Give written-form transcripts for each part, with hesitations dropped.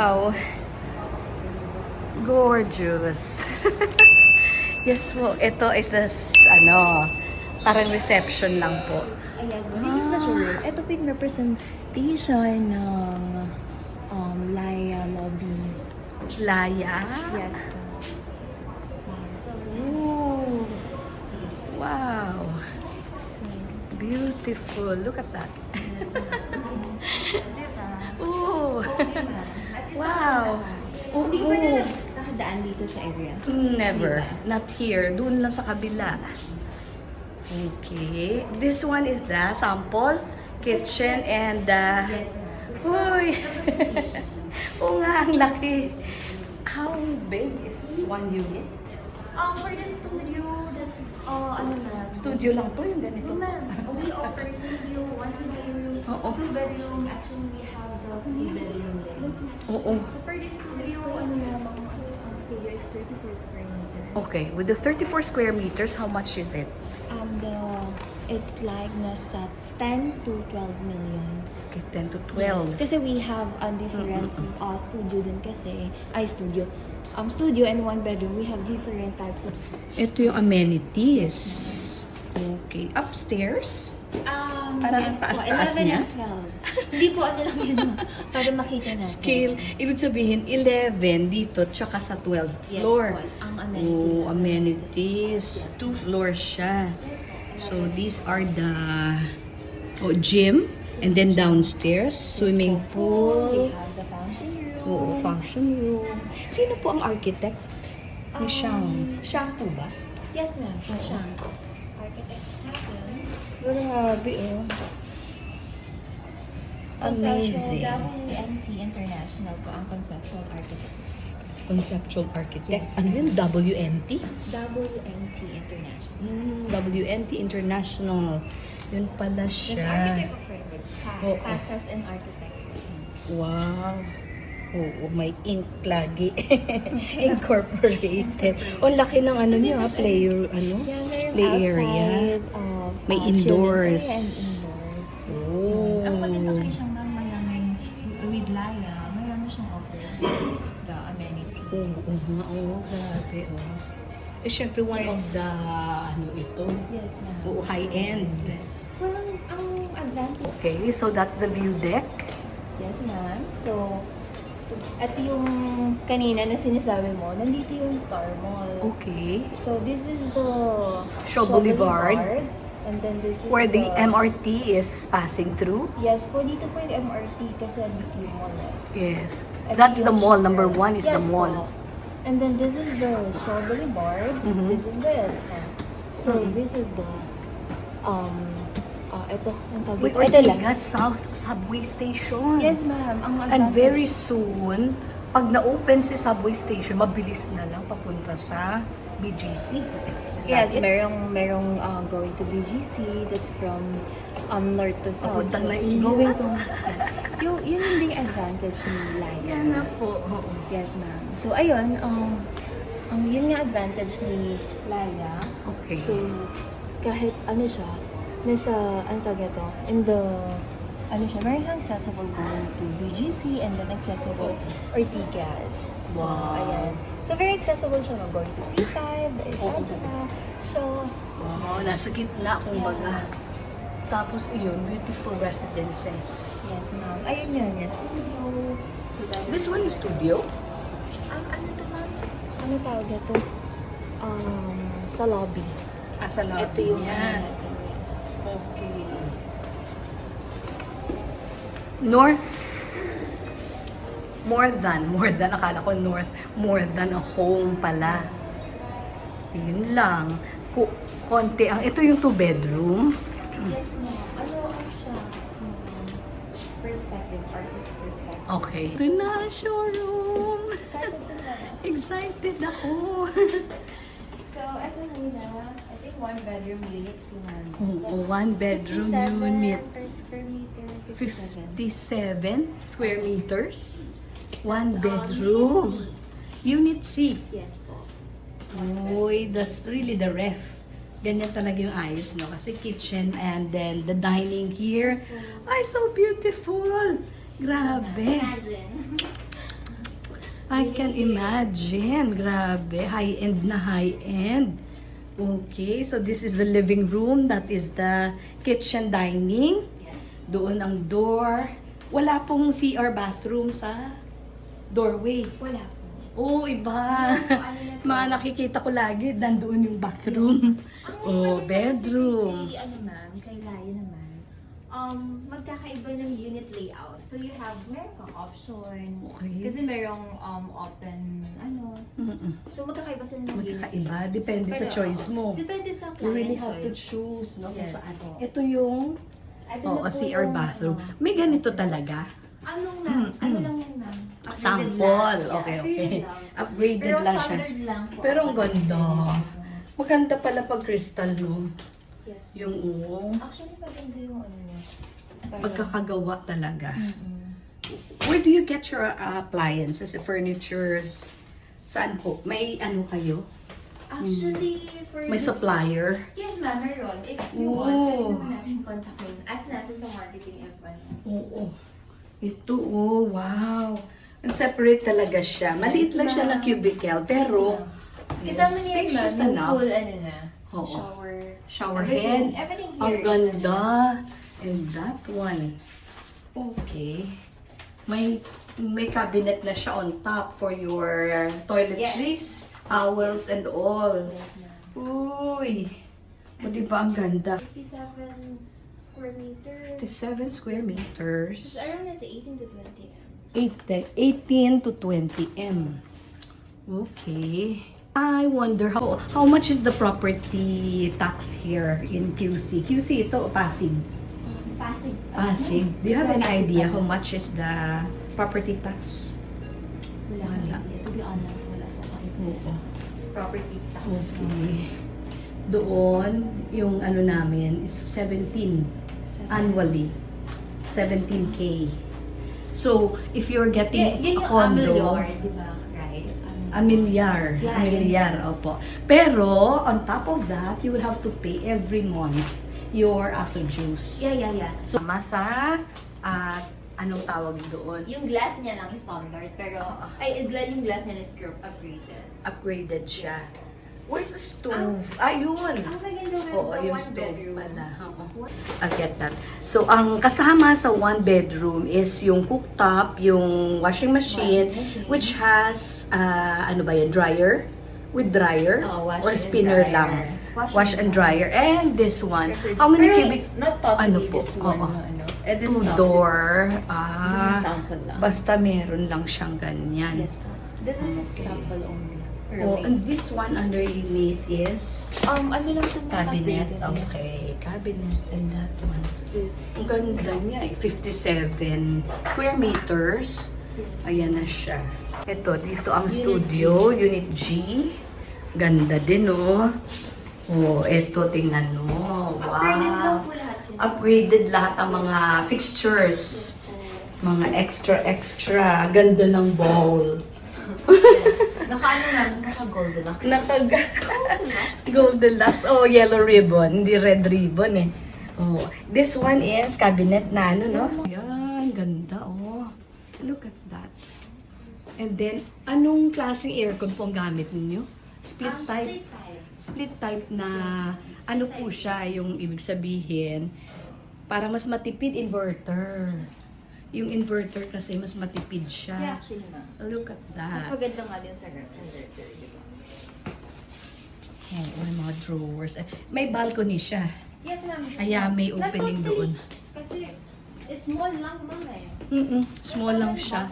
Wow! Gorgeous! Yes po, ito is the, parang reception lang po. Yes, well, this is the showroom. Ito po yung representation ng Laya Lobby. Laya? Yes. Ooh. Wow! Beautiful! Look at that! Ooh! Wow! Hindi ko na nakadaan dito sa area. Never. Not here. Doon lang sa kabila. Okay. This one is the sample kitchen and Yes. uy! Oo nga, ang laki. How big is one unit? For the studio, that's, ano na. Studio lang to, yung ganito. Ma'am, we offer studio, 1 bedroom, Oo. 2 bedroom. Actually, we have the 3 bedroom din. Oo. So for the studio, ano lamang, ang studio is 34 square meter. Okay. With the 34 square meters, how much is it? It's like nasa 10 to 12 million. Okay, 10 to Yes, 12. kasi we have a different studio din kasi, studio and 1 bedroom, we have different types of... Ito yung amenities. Okay. Upstairs? Parang yes taas-taas po, 11 niya? and 12. Hindi po ano lang yun, para makita natin. Scale. Ibig sabihin, 11 dito, tsaka sa 12th Yes floor. po, ang amenities. Oh, amenities. 2 floors siya. So, these are the gym. And then downstairs, swimming We pool. have the function room. Oo, function room. Sino po ang architect? Ni Shang. Shang po ba? Yes ma'am, siya. Architect natin. Grabe, oh. Amazing. WNT International po ang conceptual architect. Conceptual architect. Yes. Ano yun? WNT? WNT International. WNT International. Yun pala That's siya. architect of record. Oo. Casas and Architects. Wow. Oo, may ink lagi. Incorporated. O, laki ng ano niyo, ha? Player, ano? Yeah, mayroong Play area. outside of May children's indoors. area and indoors. Oh. Ang maganda kayo siyang mayaman with Laya, mayroon na siyang offer the amenity. Oo, nga. Oo, grabe, oh. Eh, syempre, one of the, ito, Yes, ma'am. oo, high-end. Well, ang advantage. Okay, so that's the view deck. Yes, ma'am. So, at yung kanina na sinasabi mo, nandito yung Star Mall. Okay. So, this is the Shaw Boulevard. And then this is Where the MRT is passing through. Yes po, dito po yung MRT kasi dito yung mall eh. Yes. At That's dito the yung mall. Shaw Number Boulevard. 1 is the Yes mall. po. And then this is the Shaw Boulevard. Mhm. This is the EDSA. So, Mhm. this is the ito, yung tawag Wait, dito. Ito lang. Ortigas South Subway Station. Yes, ma'am. Ang And advantage. very soon, pag na-open si subway station, mabilis na lang papunta sa BGC. Is Yes, that it? merong going to BGC. That's from north to south. Papunta na Going to... yun yung ding advantage ni Laya. Yan na po. Oo. Yes, ma'am. So, ayun, yun nga advantage ni Laya. Okay. So, kahit ano siya, nasa, ano tawag ito, in the, ano siya, very accessible going to BGC and then accessible Ortigas. So, Wow. ayan. So, very accessible siya, going to C5, Oo. EDSA. So, Wow, nasa gitna, kumbaga. Tapos iyon, beautiful residences. yes, ma'am. Ayun yun, yes. Studio. So, This one is studio? ano to, ma'am? Ano tawag ito? Sa lobby. Sa Ito lobby yung niya. ano natin, yes. Okay. North, more than, akala ko north, more than a home pala. Yun lang. Konti ang, ito yung 2 bedroom. Yes, ma'am. Ano siya? Perspective, artist perspective. Okay. Ito na, showroom. Excited po ba? Excited ako. So, ito muna. I think 1 bedroom unit si ma'am. Oo, 1 bedroom 57 unit. per square meter. 57 square meters. 1 bedroom. Unit C. Yes po. Uy, that's really the ref. Ganyan talaga yung ayos, no? Kasi kitchen and then the dining here. Ay, so beautiful! Grabe. Imagine. I can imagine. Grabe. High-end na high-end. Okay, so this is the living room. That is the kitchen dining. Yes. Doon ang door. Wala pong CR bathroom sa doorway. Wala po. Oh, iba. Mga nakikita ko lagi, nandoon yung bathroom. Oh, bedroom. Kay, ma'am, kay Layo naman, magkakaiba ng unit layout. So you have, meron kang option. Okay. Kasi merong open, Mm-mm. So magkakaiba sila ng unit. Magkakaiba. Depende sa Pero, choice mo. Depende sa You really client have to choose, choice. no? Kung Yes, saan. po. Ito yung CR bathroom. May ganito talaga. Ano lang yan, ma'am? Upgraded Sample. lang. Okay, Yeah, okay. Upgraded Upgraded lang siya. standard lang po. Pero ang ganda. Maganda pala pag crystal, no? Yes. Yung Actually, maganda yung niya. pagkakagawa talaga. Mm-mm. Where do you get your appliances, furnitures? Saan po? May ano kayo? Actually, for May this- supplier? Yes, ma'am, meron. If you Oh. want, pwede naman natin kontakin. Ask natin sa marketing if ano. Oo. Ito, oh, wow. And separate talaga siya. Maliit lang siya na cubicle, pero Kasama niya yun, ma'am, spacious yung enough. full, na, Oo. shower Shower head. Everything Ang here is ganda. And that one. Okay. May cabinet na siya on top for your toiletries, towels, and all. Yes, ma'am. Uy. O, diba ang ganda? 57 square meters. 57 square meters. It's around nasa 18 to 20 m. 18 to 20 m. Okay. I wonder how much is the property tax here in QC? QC ito o Pasig? Pasig. Pasig. Do you have any Pasig idea pa. how much is the property tax? Wala akong Wala. idea. To be honest, wala akong idea Oo. sa property tax. Okay. Doon, yung ano namin is 17 annually. 17K. So, if you're getting Yan a yung condo, Amilyar, di ba? Right? Amilyar. Yeah, Amilyar, opo. Pero, on top of that, you will have to pay every month your aso juice. Yeah. So, masa, anong tawag doon? Yung glass niya lang is standard, pero, yung glass niya is upgraded. Upgraded siya. Where's the stove? Ayun. Ang maganda with Oo, the yung one stove bedroom. pala. Oo. I'll get that. So, ang kasama sa one bedroom is yung cooktop, yung washing machine, which has, ano ba yan, dryer? With dryer? Oo, wash or and dryer dryer. lang? Wash and dryer. And this one, how many Pero cubic? not totally ano po? this one. Oo. This Two-door. This is sample lang. Basta meron lang siyang ganyan. Yes po. This is Okay. sample only. Oh, and this one underneath is Ano lang ito na cabinet. upgraded. Okay, cabinet and that one. Ang ganda niya eh. 57 square meters. Ayan na siya. Ito, dito ang Unit studio, Unit G. Ganda din, oh. Oh, ito, tingnan mo. Upgraded lang Wow. po lahat yun. Upgraded lahat ang mga fixtures. Mga extra. Ganda ng bowl. Naka-Goldilocks. Goldilocks. Oh, yellow ribbon. Hindi red ribbon eh. Oh, this one is cabinet na ano, no? Ayan, ganda oh. Look at that. And then, anong klaseng aircon po ang gamit ninyo? Split type? Split type na, ano po siya, yung ibig sabihin, para mas matipid inverter. Yung inverter kasi mas matipid siya. Yeah, actually, ma'am. Look at Mas that. maganda nga din sa refrigerator, di ba? Oh, may mga drawers. May balcony siya. Yes, ma'am. Kaya may Not opening totally. doon. Kasi, it's small lang, ma'am eh. Small lang siya.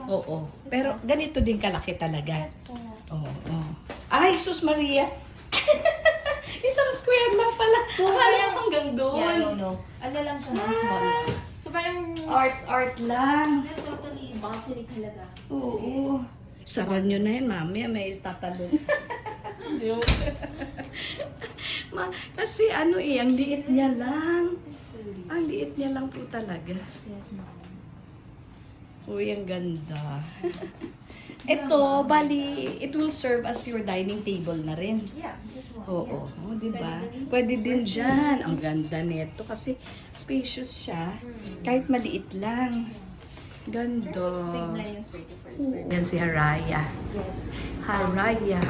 Oo. Pero ganito din kalaki talaga. Yes po. Oo. Ay, sus Maria! Isang square lang pala. So, Akala ko hanggang doon. Yeah, no. Ano lang siya, ma'am, small lang. So, parang, Art lang. not totally balcony talaga. Oo. Saran nyo na yan, mami. May tatalon. Joke. Kasi ano eh, ang liit niya lang. Ang liit niya lang po talaga. Yes, ma'am. Uy, ang ganda. Ito, bali, it will serve as your dining table na rin. Yeah, this one. Oo, yeah. di ba? Pwede din. Pwede din dyan. Ang ganda nito kasi spacious siya. Kahit maliit lang. Pero Ganda. it's big na yung 34 square Yan si Haraya. Yes. Haraya.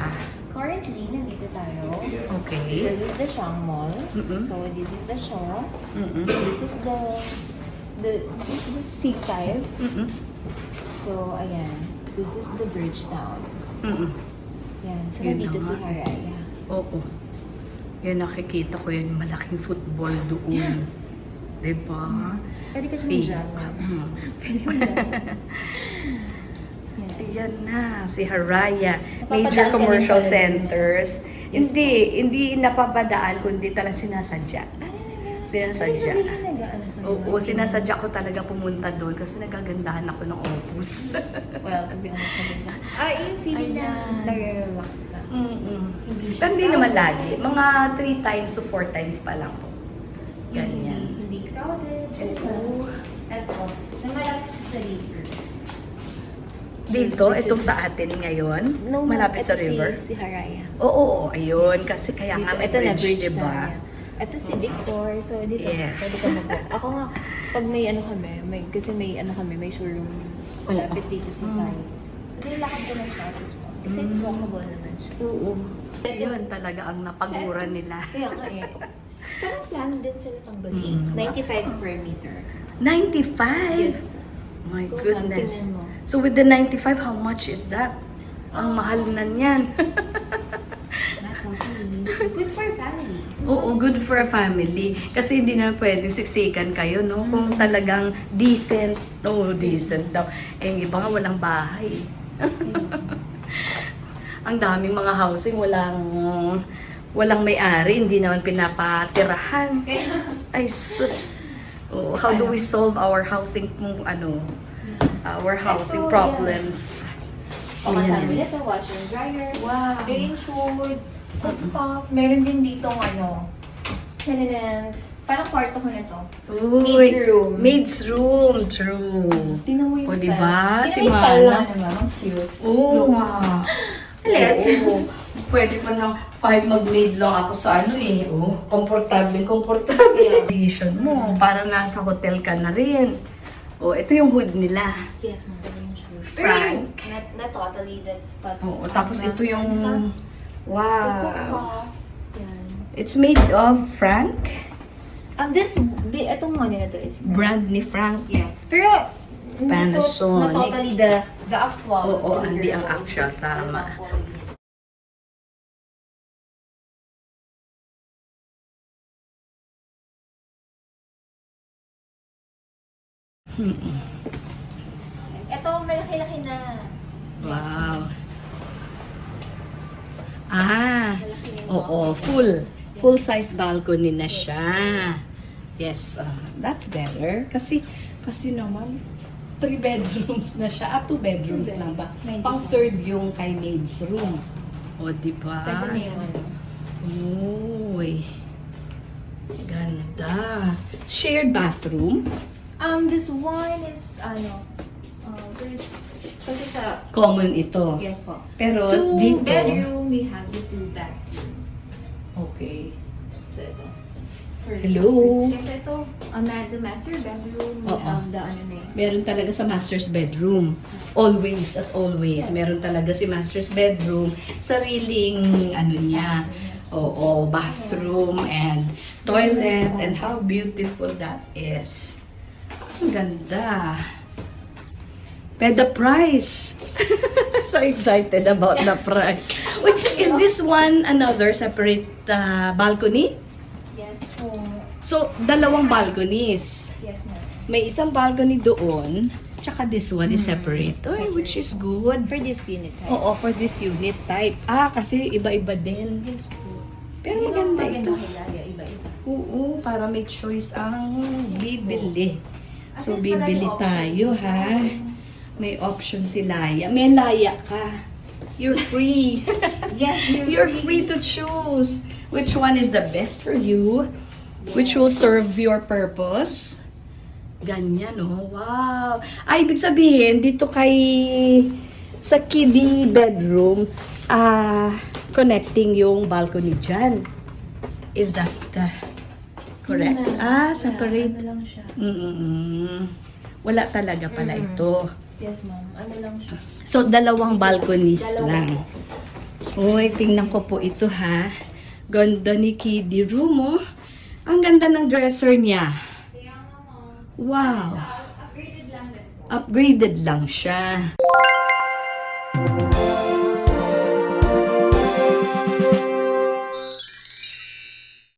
Currently, nandito tayo. Okay. This is the Shang Mall. Mm-mm. So, this is the Shaw. Mm-mm. This is the C5. Mm-mm. So, ayan. This is the Bridgetown. Mm-mm. Yan. So, Yun nandito na si nga. Haraya. Oo. Yan, nakikita ko yan, malaking football doon. Diba? Pwede ka Faith. siya Mm. Pwede ka dyan. Yan. Ayan na, si Haraya. Napapadaan Major ka din commercial pala dun. centers. Hindi napapadaan, kundi talagang sinasadya. Sinasadya. Oo, sinasadya ko talaga pumunta doon kasi nagagandahan ako ng Opus. Well, to be honest, maganda. Yung feeling na Ayan. nare-relax ka. Mm-mm. Hindi siya Pero hindi crowded. naman lagi. Mga 3 times to 4 times pa lang po. Ganyan. Hindi crowded. Oo. Eto, namalapit siya sa river. Dito, This itong is- sa atin ngayon, malapit sa river. Si Haraya. Oo, ayun. Kasi kaya nga may ito na bridge, bridge diba? na niya. Ito si Victor. So, dito, Yes. pwede ka mag-book. Ako nga, pag may ano kami, may showroom malapit dito sa Mm. side. So, nilakad ko lang siya. Kasi it's walkable naman siya. Oo. Yun talaga ang napagura nila. Kaya nga eh. Parang plano din sila tanggalin. Mm. 95 square meter. 95? Yes. My Kung goodness. tingnan mo. So with the 95, how much is that? Ang mahal na niyan. Good for family. Oo, good for a family. Kasi hindi na pwedeng siksikan kayo, no? Kung talagang decent. No, decent daw. Eh, yung iba nga walang bahay. Ang daming mga housing, walang may-ari, hindi naman pinapatirahan. Ay, sus. Oh, how do we solve our housing our housing Ito, problems? O Oh, kasama yan. nito, washer and dryer, Wow. baking shoot, cooktop. Meron din ditong tenant. Parang kwarto ko na to. Uy, Maid's room. Maid's room, true. Tingnan mo yung O, style. diba? Tingnan Si mo yung style Mana. lang naman. Ang cute. Oo nga. Ulit. Oo. Pwede pa nang kahit mag-maid lang ako sa komportable. Vision mo, parang nasa hotel ka na rin. O, ito yung hood nila. Yes, maganda yung shoe. Frank. Not totally that. Oo, tapos ito yung, The wow. cooktop. Yan. It's made of Frank. Itong money na to is Brand ni Frank. Yeah. Pero, hindi to Panasonic. na totally the actual. Oo, hindi ang actual, tama. Mm-mm. Ito, malaki-laki na. Wow. Ah, Malaki na yung oo, balcony. full size balcony na siya. Yes, that's better. Kasi naman, 3 bedrooms na siya. 2 bedrooms lang ba? 95. Pang third yung kay maid's room. O, diba? So, ito na yung Uy. Ganda. Shared bathroom. This one is, first, kasi sa, Common ito. yes po. Pero 2 dito. bedroom, we have the 2 bathroom. Okay. So, ito. Hello. Kasi ito, the master bedroom, we Oo. have the Meron talaga sa master's bedroom. Always, as always. Meron talaga si master's bedroom. Sariling, niya. Oo, bathroom and toilet. And how beautiful that is. Ang ganda. But the price. So excited about the price. Wait, is this one another separate balcony? Yes po. So, dalawang balconies. Yes na. May isang balcony doon, tsaka this one is separate. Oy, which is good. For this unit type. Oo, for this unit type. Kasi iba-iba din. Yes po. Pero maganda ito. Hilaya, iba-iba. Oo, para may choice ang bibili. At So, least bibili maraming tayo, options. ha? May option si Laya. May Laya ka. You're free. Yes, You're free to choose which one is the best for you, which will serve your purpose. Ganyan, oh. Wow. Ay, ibig sabihin, dito sa kiddie bedroom, connecting yung balcony dyan. Is that correct? Separate. Ano lang siya. Wala talaga pala ito. Yes, ma'am. Ano lang siya? So, dalawang balconies Dalawa. lang. Uy, tingnan ko po ito ha. Ganda ni Kiddie Room, oh. Ang ganda ng dresser niya. Wow. Upgraded lang siya.